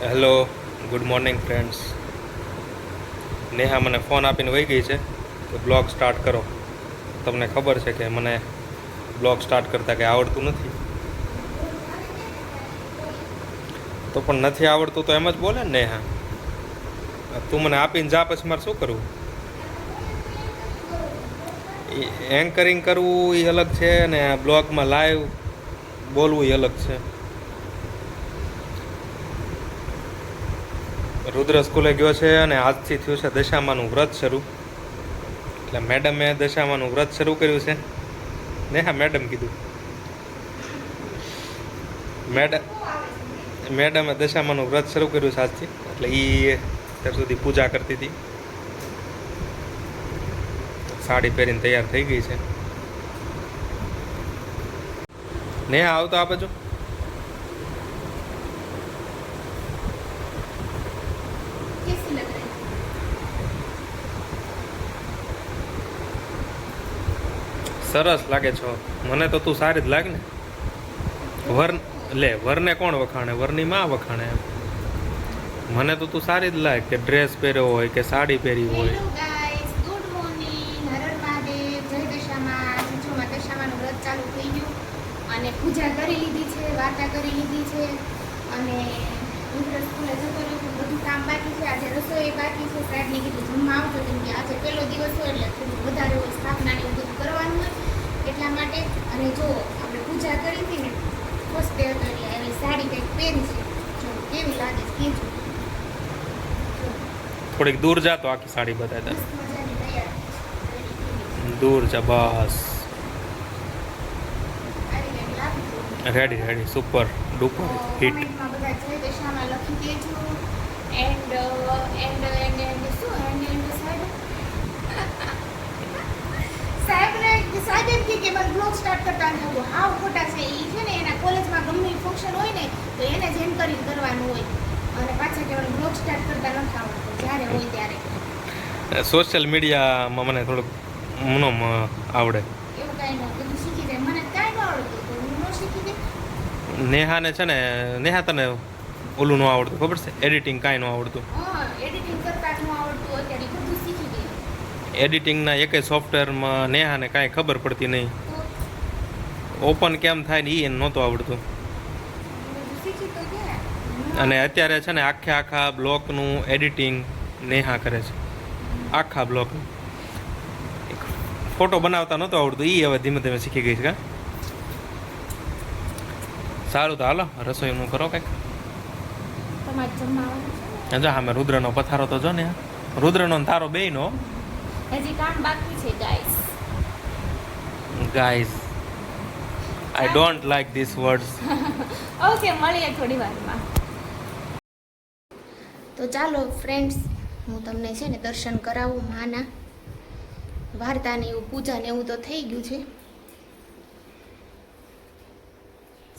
Hello, good morning friends. Neha મને phone આપીને વહી ગઈ છે કે બ્લોગ સ્ટાર્ટ કરો. તમને ખબર છે કે મને બ્લોગ સ્ટાર્ટ કરતાં કંઈ આવડતું નથી. તો પણ નથી આવડતું તો એમ જ બોલે ને નેહા. તું મને આપીને જા પછી મારે શું કરવું? એન્કરિંગ કરવું એ અલગ છે ને બ્લોગમાં લાઈવ બોલવું એ અલગ છે. રુદ્ર સ્કૂલે ગયો છે અને આજથી થયું છે દશામાનું વ્રત શરૂ. એટલે મેડમે દશામાનું વ્રત શરૂ કર્યું છે. નેહા મેડમ કીધું. મેડમે દશામાનું વ્રત શરૂ કર્યું છે આજથી. એટલે એ અત્યાર સુધી પૂજા કરતી હતી. સાડી પહેરીને તૈયાર થઈ ગઈ છે. નેહા આવતો આ બાજુ. સરસ લાગે છો. મને તો તું સારી જ લાગે ને. વર વરને કોણ વખાણે? વરની માં વખાણે. મને તો તું સારી જ લાગે કે ડ્રેસ પહેર્યો હોય કે સાડી પહેરી હોય. Hello guys, good morning. હર હર મહાદેવ. જય દશામાં. સંજોમાં દશામાનું વ્રત ચાલુ થઈ ગયું અને પૂજા કરી લીધી છે, વાર્તા કરી લીધી છે અને રુદ્ર સ્કૂલે જતો રહ્યો. બધું કામ બાકી છે. આજે રસોઈ બાકી છે. સાહેબને કીધું જમવા આવજો કેમ કે આજે પહેલો દિવસ હોય એટલે થોડું વધારે હોય, સ્થાપનાને એવું બધું કરવાનું હોય એટલા માટે. અને જો આપણે પૂજા કરી હતી ને ફર્સ્ટ ડે હતો એટલે એવી સાડી કંઈક પહેરી છે. જો કેવી લાગે છે કહેજો. થોડીક દૂર જા તો આખી સાડી બતાવી દે. મસ્ત મજાની તૈયાર દૂર જા બસ. આવી ગઈ લાગી. Ready super duper hit. કમેન્ટમાં બધા જય દશામાં લખી દેજો. એન્ડ શું એન્ડ સાહેબને સાહેબ એમ કે મને બ્લોગ સ્ટાર્ટ કરતા નથી. હાવ ખોટા છે. એ છે ને એના કોલેજમાં ગમે ફંક્શન હોય ને તો એને જ એન્કરિંગ કરવાનું હોય અને પાછા કહેવાનું બ્લોગ સ્ટાર્ટ કરતા નથી આવડતું જ્યારે હોય ત્યારે. સોશિયલ મીડિયામાં મને થોડુંક મનો આવડે. એવું કાંઈ ન બધું શીખી જાય. મને કાંઈ ન આવડતું તો હું ન શીખી દે. નેહાને છે ને, નેહા તને ઓલું ન આવડતું ખબર છે? એડિટિંગ કાંઈ ન આવડતું. હા, એડિટિંગ કરતા ન આવડતું અત્યારે બધું શીખી ગઈ. એડિટિંગના એકેય સોફ્ટવેરમાં નેહાને કાંઈ ખબર પડતી નહીં. ઓપન કેમ થાય ને એ એને નહોતું આવડતું. બધું શીખી તો ગયા. અને અત્યારે છે ને આખા બ્લોગનું એડિટિંગ નેહા કરે છે. આખા બ્લોગનું. ફોટો બનાવતા નહોતું આવડતું, એ હવે ધીમે ધીમે શીખી ગઈ છે. સારું તો હાલો રસોઈનું કરો કંઈક. તમારે જમવાનું છે જા અમે રુદ્રનો પથારો તો જો ને. રુદ્રનો ને તારો બેયનો. હજી કામ બાકી છે guys. Guys, I don't like this words. Okay, મળીએ થોડી વારમાં. તો ચાલો ફ્રેન્ડ્સ, હું તમને છે ને દર્શન કરાવું માના. વાર્તા ને એવું, પૂજા ને એવું તો થઈ ગયું છે.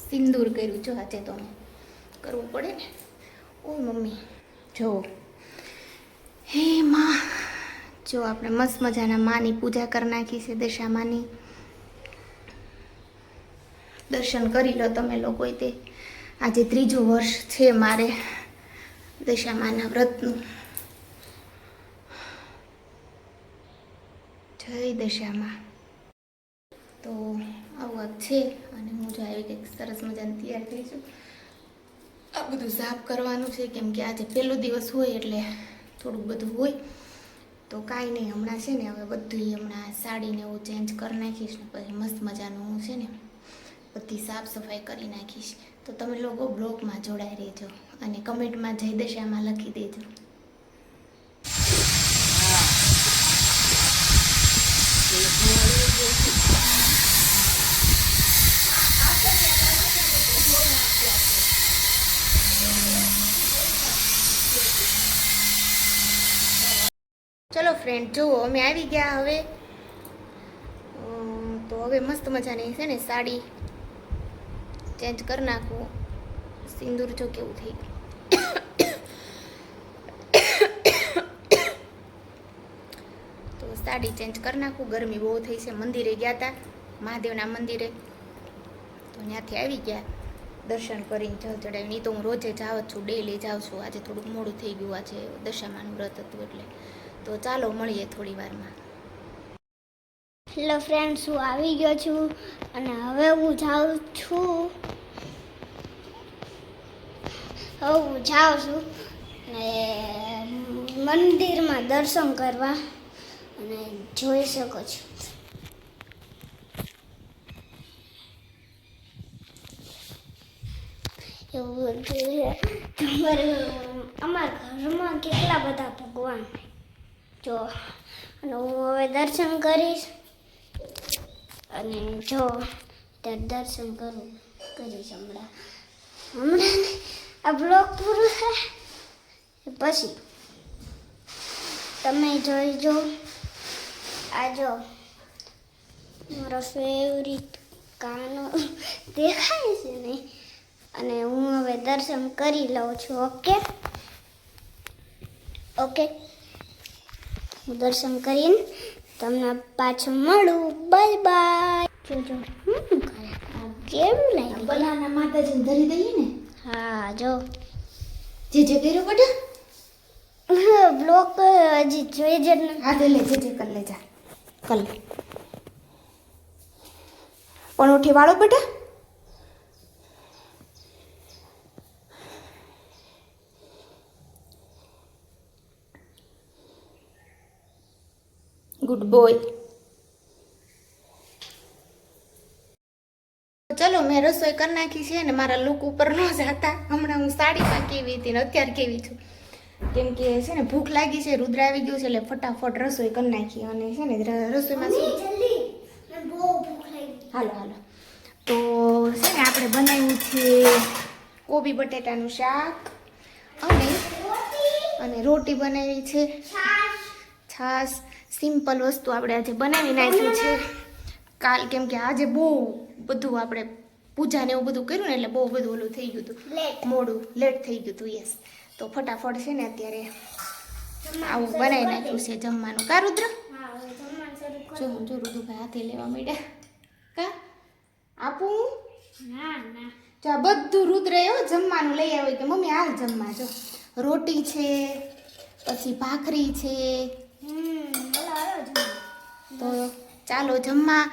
સિંદૂર કર્યું જો આજે તો કરવું પડે ને. ઓ મમ્મી જો, હે માં, જો આપણે મસ્ત મજાના માની પૂજા કરી નાખી છે, દશામાની. દર્શન કરી લો તમે લોકોએ. તે આજે 3જું વર્ષ છે મારે દશામાના વ્રતનું. જય દશામાં. તો આવું છે અને હું જો આવી કંઈક સરસ મજાની તૈયાર થઈ છું. આ બધું સાફ કરવાનું છે કેમ કે આજે પહેલો દિવસ હોય એટલે થોડુંક બધું હોય. તો કાંઈ નહીં, હમણાં છે ને હવે બધું હમણાં સાડીને એવું ચેન્જ કરી નાખીશ ને પછી મસ્ત મજાનું હું છે ને બધી સાફ સફાઈ કરી નાખીશ. તો તમે લોકો બ્લોગમાં જોડાઈ રહેજો અને કમેન્ટમાં જય દશામાં લખી દેજો. ચલો ફ્રેન્ડ, જુઓ અમે આવી ગયા હવે. તો હવે મસ્ત મજાની છે ને સાડી ચેન્જ કરી નાખું. સિંદૂર જો કેવું થઈ ગયું. તો સાડી ચેન્જ કરી નાખું. ગરમી બહુ થઈ છે. મંદિરે ગયા હતા, મહાદેવના મંદિરે, તો ત્યાંથી આવી ગયા. દર્શન કરીને જળ ચડાવી. નહીં તો હું રોજે જાઉં છું, ડેલી જાઉં છું. આજે થોડુંક મોડું થઈ ગયું, આજે દશામાનું વ્રત હતું એટલે. તો ચાલો મળીએ થોડી વારમાં. હેલો ફ્રેન્ડ્સ, હું આવી ગયો છું અને હવે હું જાઉં છું ને મંદિરમાં દર્શન કરવા અને જોઈ શકો છો. એવું અમારા ઘરમાં કેટલા બધા ભગવાન જો, અને હું હવે દર્શન કરીશ અને જો ત્યાં દર્શન કરીશ હમણાં આ બ્લોગ પૂરું થાય પછી તમે જોઈજો. આ જો મારો ફેવરિટ કાનો દેખાય છે ને, અને હું હવે દર્શન કરી લઉં છું. ઓકે, હું દર્શન કરીને તમને પાછું મળું. Bye bye. જોજો કેમ લાગે બલાના માતાજીને ધરી દઈએ ને. હા જો જે કર્યો બેટા. બ્લોક હજી જોઈ જ ને. હા લે જે કર લે જા કર લે. પણ ઉઠી વાળો બેટા. Good boy. ચલો મેં રસોઈ કરી નાખી છે ને મારા લુક ઉપર ન જતા. હમણાં હું સાડીમાં કેવી હતી ને અત્યારે કેવી છું, કેમ કે છે ને ભૂખ લાગી છે, રુદ્ર આવી ગયું છે એટલે ફટાફટ રસોઈ કરી નાખી. અને છે ને રસોઈમાં શું બહુ ભૂખ લાગી. હાલો તો છે ને આપણે બનાવ્યું છે કોબી બટેટાનું શાક અને રોટી બનાવી છે, છાશ. સિમ્પલ વસ્તુ આપણે આજે બનાવી નાખ્યું છે. કાલ કેમ કે આજે બહુ બધું આપણે પૂજા ને એવું બધું કર્યું ને એટલે બહુ બધું ઓલું થઈ ગયું હતું, મોડું લેટ થઈ ગયું હતું. યસ, તો ફટાફટ છે ને અત્યારે આવું બનાવી નાખ્યું છે જમવાનું. કા રુદ્ર? જો રુદ્રભાઈ હાથે લેવા માંડ્યા. કા આપું? જો આ બધું રુદ્ર એવો જમવાનું લઈ આવ્યું કે મમ્મી હાલ જમવા. જો રોટી છે, પછી ભાખરી છે. તો ચાલો જમવા.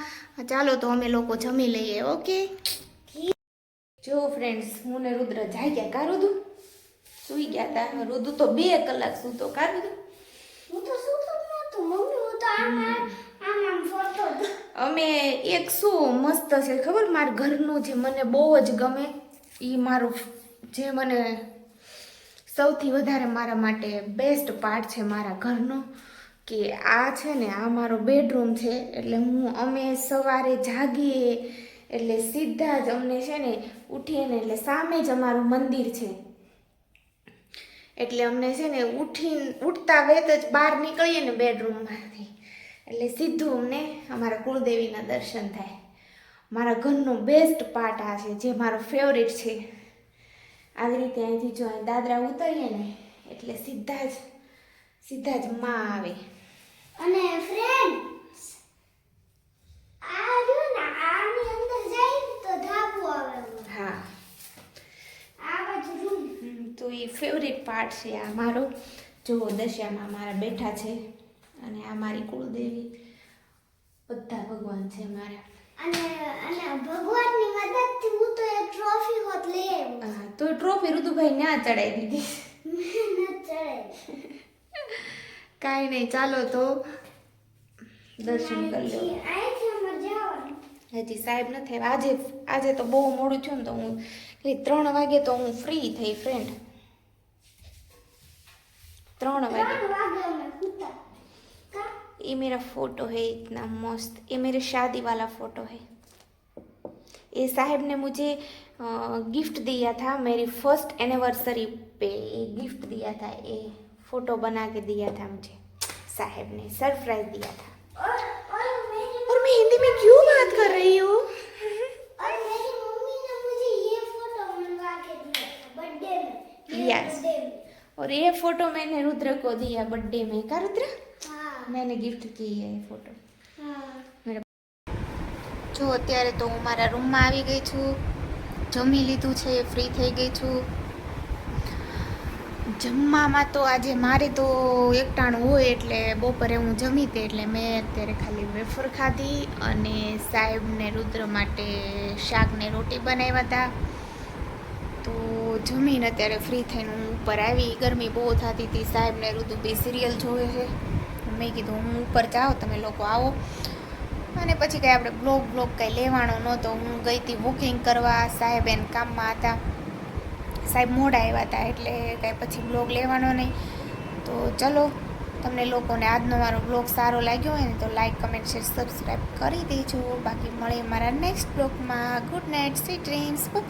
ચાલો તો અમે લોકો જમી લઈએ. ઓકે. જો ફ્રેન્ડ્સ, હું ને રુદ્ર જાગ્યા. કા રુદુ? સુઈ ગયા હતા. રુદુ તો 2 કલાક સૂતો. કા રુદુ? હું તો સૂતો નહોતો મમ્મી, હું તો આમ ફરતો હતો. અમે એક શું મસ્ત છે ખબર, મારા ઘરનું જે મને બહુ જ ગમે એ મારું જે મને સૌથી વધારે મારા માટે બેસ્ટ પાર્ટ છે મારા ઘરનો, કે આ છે ને આ મારો બેડરૂમ છે. એટલે અમે સવારે જાગીએ એટલે સીધા જ અમને છે ને ઉઠીએ ને એટલે સામે જ અમારું મંદિર છે. એટલે અમને છે ને ઉઠતા વેત જ બહાર નીકળીએ ને બેડરૂમમાંથી એટલે સીધું અમને અમારા કુળદેવીના દર્શન થાય. મારા ઘરનો બેસ્ટ પાર્ટ આ છે, જે મારો ફેવરિટ છે. આવી રીતે અહીંથી જો દાદરા ઉતરીએ ને એટલે સીધા જ માં આવે. અને ફ્રેન્ડ્સ, આ જો ને આની અંદર જાય તો ધાબુ આવે. હા, આ બાજુ રૂમ. તો એ ફેવરિટ પાર્ટ છે આ મારો. જો દશામાં મારા બેઠા છે અને આ મારી કુળદેવી, બધા ભગવાન છે મારા. અને ભગવાનની મદદથી હું તો એક ટ્રોફી હોત લઈ આવ્યો. હા, તો ટ્રોફી રુદુભાઈ ના ચડાવી દીધી. કાંઈ નહીં, ચાલો તો દર્શન કરી લો. હજી સાહેબ નથી આવ્યા. આજે તો બહુ મોડું થયું ને, તો હું 3 વાગે તો હું ફ્રી થઈ ફ્રેન્ડ. 3 वागे ये मेरा फोटो है इतना मस्त. ये मेरे शादी वाला फोटो है. ये साहब ने मुझे गिफ्ट दिया था मेरी फर्स्ट एनिवर्सरी पे. ये गिफ्ट दिया था, ये फोटो बना के दिया था मुझे साहब ने, सरप्राइज दिया था. और मैं हिंदी में क्यों बात कर रही हूँ? और मेरी मम्मी ने मुझे ये फोटो बनवा के दिया था बर्थडे में. यस, और ये फोटो मैंने रुद्र को दिया बर्थडे में. का रुद्र? हाँ. मैंने गिफ्ट की है ये फोटो. हाँ. જો અત્યારે તો હું મારા રૂમમાં આવી ગઈ છું. જમી લીધું છે, ફ્રી થઈ ગઈ છું. જમવામાં તો આજે મારે તો એકટાણું હોય એટલે બપોરે હું જમી તે એટલે મેં અત્યારે ખાલી વેફર ખાધી અને સાહેબને રુદ્ર માટે શાક ને રોટી બનાવ્યા હતા. તો જમીને અત્યારે ફ્રી થઈને હું ઉપર આવી. ગરમી બહુ થતી હતી. સાહેબને રુદ્ર બે સિરિયલ જોવે છે. મેં કીધું હું ઉપર જાઓ, તમે લોકો આવો. અને પછી કંઈ આપણે બ્લોગ કંઈ લેવાનો નહોતો. હું ગઈ હતી બુકિંગ કરવા. સાહેબ એને કામમાં હતા. સાહેબ મોડા આવ્યા હતા એટલે કાંઈ પછી બ્લોગ લેવાનો નહીં. તો ચલો, તમને લોકોને આજનો મારો બ્લોગ સારો લાગ્યો હોય ને તો લાઈક, કમેન્ટ, શેર, સબસ્ક્રાઈબ કરી દેજો. બાકી મળીએ મારા નેક્સ્ટ બ્લોગમાં. Good night, sweet dreams, by.